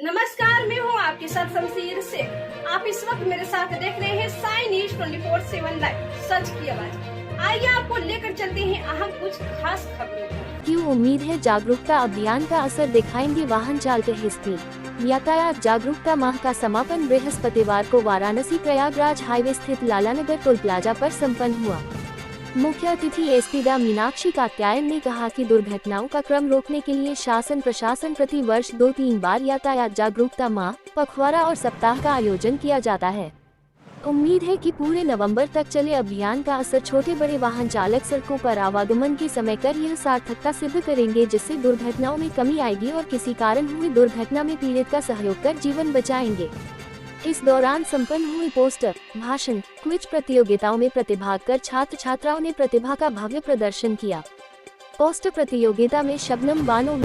नमस्कार, मैं हूँ आपके साथ शमशीर शेख। आप इस वक्त मेरे साथ देख रहे हैं साई न्यूज 24/7 लाइव, सच की आवाज। आइए आपको लेकर चलते हैं अहम कुछ खास खबरों को। क्यों उम्मीद है जागरूकता अभियान का असर दिखाएंगे वाहन चालक हिस्ट्री। यातायात जागरूकता माह का समापन बृहस्पतिवार को वाराणसी प्रयागराज हाईवे स्थित लालानगर टोल प्लाजा पर संपन्न हुआ। मुख्य अतिथि एसपी डा मीनाक्षी कात्यायन ने कहा कि दुर्घटनाओं का क्रम रोकने के लिए शासन प्रशासन प्रति वर्ष 2-3 बार यातायात जागरूकता माह, पखवाड़ा और सप्ताह का आयोजन किया जाता है। उम्मीद है कि पूरे नवंबर तक चले अभियान का असर छोटे बड़े वाहन चालक सड़कों पर आवागमन के समय कर यह सार्थकता सिद्ध करेंगे, जिससे दुर्घटनाओं में कमी आएगी और किसी कारण हुई दुर्घटना में पीड़ित का सहयोग कर जीवन बचाएंगे। इस दौरान संपन्न हुई पोस्टर, भाषण, क्विज प्रतियोगिताओं में प्रतिभाग कर छात्र छात्राओं ने प्रतिभा का भव्य प्रदर्शन किया। पोस्टर प्रतियोगिता में शबनम बानो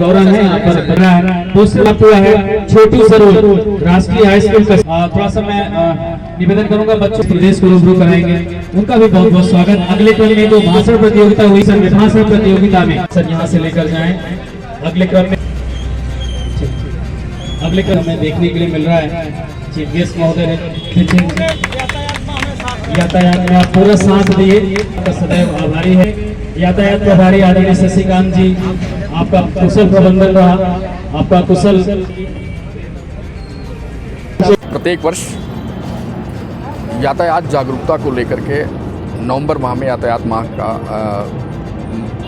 छोटू सरोज राष्ट्रीय हाई स्कूल का थोड़ा सा मैं निवेदन करूंगा, बच्चों प्रदेश को रूबरू कराएंगे, उनका भी बहुत बहुत स्वागत। अगले क्रम में जो भाषण प्रतियोगिता हुई, भाषण प्रतियोगिता में सर यहाँ से लेकर जाएं। अगले क्रम में देखने के लिए मिल रहा है चीफ गेस्ट महोदय यातायात में आप पूरा साथ दिए, आपका सदैव आभारी है। यातायात प्रभारी आदरणीय शशिकांत जी, आपका कुशल प्रबंधन रहा, आपका कुशल। प्रत्येक वर्ष यातायात जागरूकता को लेकर के नवंबर माह में यातायात माह का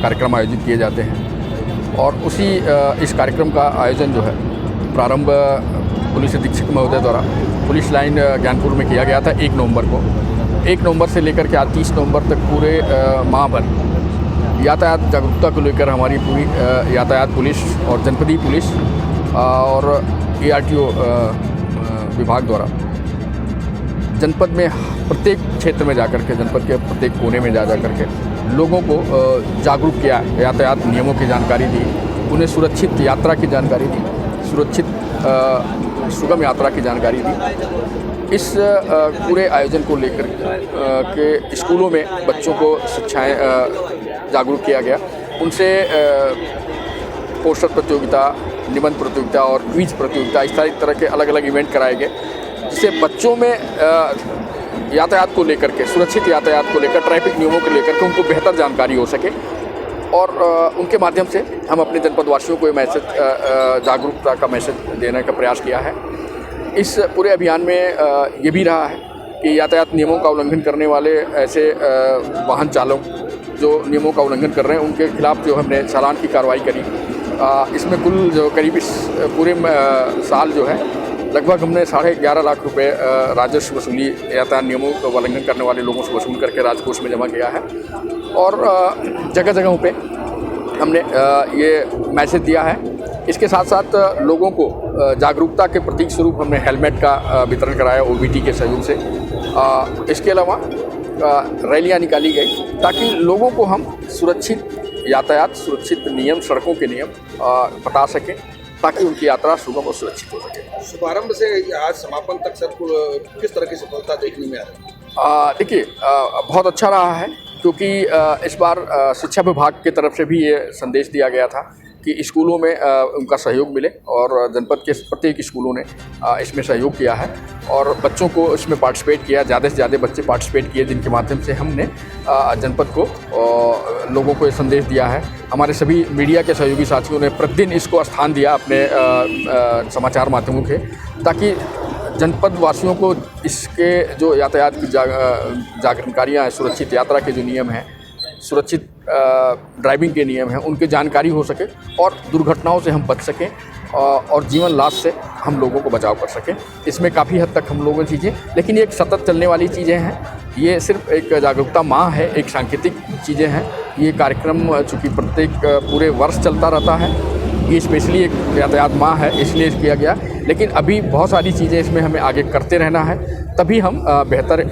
कार्यक्रम आयोजित किए जाते हैं और उसी इस कार्यक्रम का आयोजन जो है प्रारंभ पुलिस अधीक्षक महोदय द्वारा पुलिस लाइन ज्ञानपुर में किया गया था 1 नवंबर को। 1 नवंबर से लेकर के आज 30 नवंबर तक पूरे माह भर यातायात जागरूकता को लेकर हमारी पूरी यातायात पुलिस और जनपदीय पुलिस और ARTO विभाग द्वारा जनपद में प्रत्येक क्षेत्र में जाकर के, जनपद के प्रत्येक कोने में जा कर के लोगों को जागरूक किया, यातायात नियमों की जानकारी दी, उन्हें सुरक्षित यात्रा की जानकारी दी, सुरक्षित सुगम यात्रा की जानकारी दी। इस पूरे आयोजन को लेकर के स्कूलों में बच्चों को शिक्षाएं जागरूक किया गया। उनसे पोस्टर प्रतियोगिता, निबंध प्रतियोगिता और क्विज प्रतियोगिता, इस तरह के अलग अलग इवेंट कराए गए, जिससे बच्चों में यातायात को लेकर के, सुरक्षित यातायात को लेकर, ट्रैफिक नियमों को लेकर के उनको बेहतर जानकारी हो सके और उनके माध्यम से हम अपने जनपद वासियों को ये मैसेज, जागरूकता का मैसेज देने का प्रयास किया है। इस पूरे अभियान में ये भी रहा है कि यातायात नियमों का उल्लंघन करने वाले ऐसे वाहन चालक जो नियमों का उल्लंघन कर रहे हैं, उनके खिलाफ जो हमने चालान की कार्रवाई करी। इसमें कुल जो करीब इस पूरे साल जो है लगभग हमने 11.5 लाख रुपए राजस्व वसूली यातायात नियमों का उल्लंघन करने वाले लोगों से वसूल करके राजकोष में जमा किया है और जगह जगहों पे हमने ये मैसेज दिया है। इसके साथ साथ लोगों को जागरूकता के प्रतीक स्वरूप हमने हेलमेट का वितरण कराया OBT के सहयोग से। इसके अलावा रैलियां निकाली गई ताकि लोगों को हम सुरक्षित यातायात, सुरक्षित नियम, सड़कों के नियम बता सकें ताकि उनकी यात्रा सुगम और सुरक्षित हो सके। शुभारंभ से आज समापन तक सर किस तरह की सफलता देखने में आ रही है? देखिए, बहुत अच्छा रहा है क्योंकि इस बार शिक्षा विभाग की तरफ से भी ये संदेश दिया गया था कि स्कूलों में उनका सहयोग मिले और जनपद के प्रत्येक स्कूलों ने इसमें सहयोग किया है और बच्चों को इसमें पार्टिसिपेट किया। ज़्यादा से ज़्यादा बच्चे पार्टिसिपेट किए, जिनके माध्यम से हमने जनपद को लोगों को ये संदेश दिया है। हमारे सभी मीडिया के सहयोगी साथियों ने प्रतिदिन इसको स्थान दिया अपने समाचार माध्यमों के, ताकि जनपद वासियों को इसके जो यातायात की जानकारियाँ हैं, सुरक्षित यात्रा के जो नियम हैं, सुरक्षित ड्राइविंग के नियम हैं, उनकी जानकारी हो सके और दुर्घटनाओं से हम बच सकें और जीवन लाश से हम लोगों को बचाव कर सकें। इसमें काफ़ी हद तक हम लोगों चीज़ें, लेकिन ये एक सतत चलने वाली चीज़ें हैं। ये सिर्फ एक जागरूकता माह है, एक सांकेतिक चीज़ें हैं। ये कार्यक्रम चूँकि प्रत्येक पूरे वर्ष चलता रहता है, ये स्पेशली एक यातायात माह है इसलिए किया गया, लेकिन अभी बहुत सारी चीज़ें इसमें हमें आगे करते रहना है, तभी हम बेहतर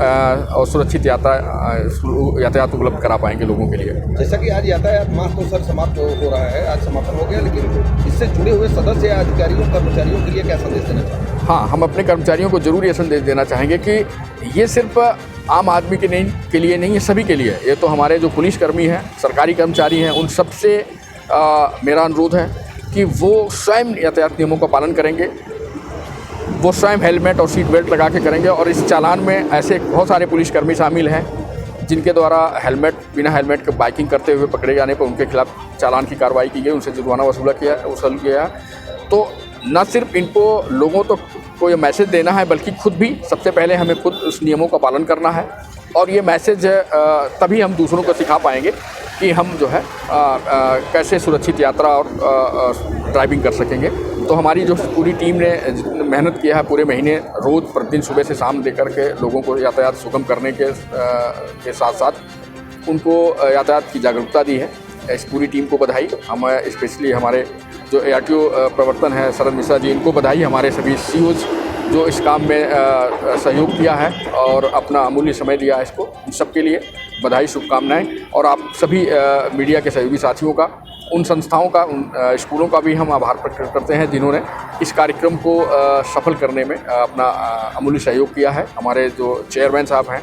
और सुरक्षित यातायात उपलब्ध करा पाएंगे लोगों के लिए। जैसा कि आज यातायात माह तो सर समाप्त हो रहा है, आज समापन हो गया, लेकिन इससे जुड़े हुए सदस्य या अधिकारियों, कर्मचारियों के लिए क्या संदेश देना चाहेंगे? हाँ, हम अपने कर्मचारियों को जरूर ये संदेश देना चाहेंगे कि ये सिर्फ आम आदमी के लिए नहीं है, सभी के लिए है। ये तो हमारे जो पुलिसकर्मी हैं, सरकारी कर्मचारी हैं, उन सबसे मेरा अनुरोध है कि वो स्वयं यातायात नियमों का पालन करेंगे वो स्वयं हेलमेट और सीट बेल्ट लगा के करेंगे। और इस चालान में ऐसे बहुत सारे पुलिसकर्मी शामिल हैं जिनके द्वारा बिना हेलमेट के बाइकिंग करते हुए पकड़े जाने पर उनके खिलाफ चालान की कार्रवाई की गई, उनसे जुर्माना वसूल किया। तो न सिर्फ इनको लोगों तक को ये मैसेज देना है, बल्कि खुद भी सबसे पहले हमें खुद उस नियमों का पालन करना है। और ये मैसेज तभी हम दूसरों को सिखा पाएंगे कि हम जो है कैसे सुरक्षित यात्रा और ड्राइविंग कर सकेंगे। तो हमारी जो पूरी टीम ने मेहनत किया है पूरे महीने, रोज़ प्रतिदिन सुबह से शाम लेकर के लोगों को यातायात सुगम करने के साथ साथ उनको यातायात की जागरूकता दी है। इस पूरी टीम को बधाई। हम स्पेशली हमारे जो ARTO प्रवर्तन है शरद मिश्रा जी, इनको बधाई। हमारे सभी COs जो इस काम में सहयोग किया है और अपना अमूल्य समय दिया है, इसको उन सबके लिए बधाई, शुभकामनाएं। और आप सभी मीडिया के सहयोगी साथियों का, उन संस्थाओं का, उन स्कूलों का भी हम आभार प्रकट करते हैं जिन्होंने इस कार्यक्रम को सफल करने में अपना अमूल्य सहयोग किया है। हमारे जो चेयरमैन साहब हैं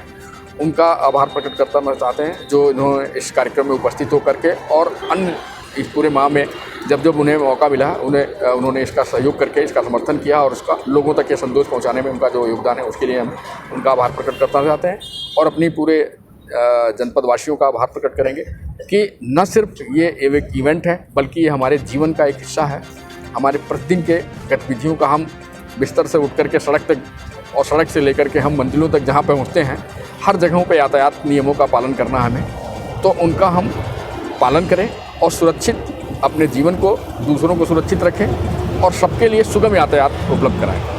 उनका आभार प्रकट करना चाहते हैं, जो इन्होंने इस कार्यक्रम में उपस्थित होकर के और अन्य इस पूरे माह में जब उन्हें मौका मिला उन्होंने इसका सहयोग करके इसका समर्थन किया और उसका लोगों तक ये संदेश पहुंचाने में उनका जो योगदान है उसके लिए हम उनका आभार प्रकट करना चाहते हैं। और अपनी पूरे जनपदवासियों का आभार प्रकट करेंगे कि न सिर्फ ये एक इवेंट है, बल्कि ये हमारे जीवन का एक हिस्सा है। हमारे प्रतिदिन के गतिविधियों का हम बिस्तर से उठ करके सड़क तक और सड़क से लेकर के हम मंजिलों तक जहाँ पहुँचते हैं, हर जगहों पे यातायात नियमों का पालन करना हमें, तो उनका हम पालन करें और सुरक्षित अपने जीवन को, दूसरों को सुरक्षित रखें और सबके लिए सुगम यातायात उपलब्ध कराएं।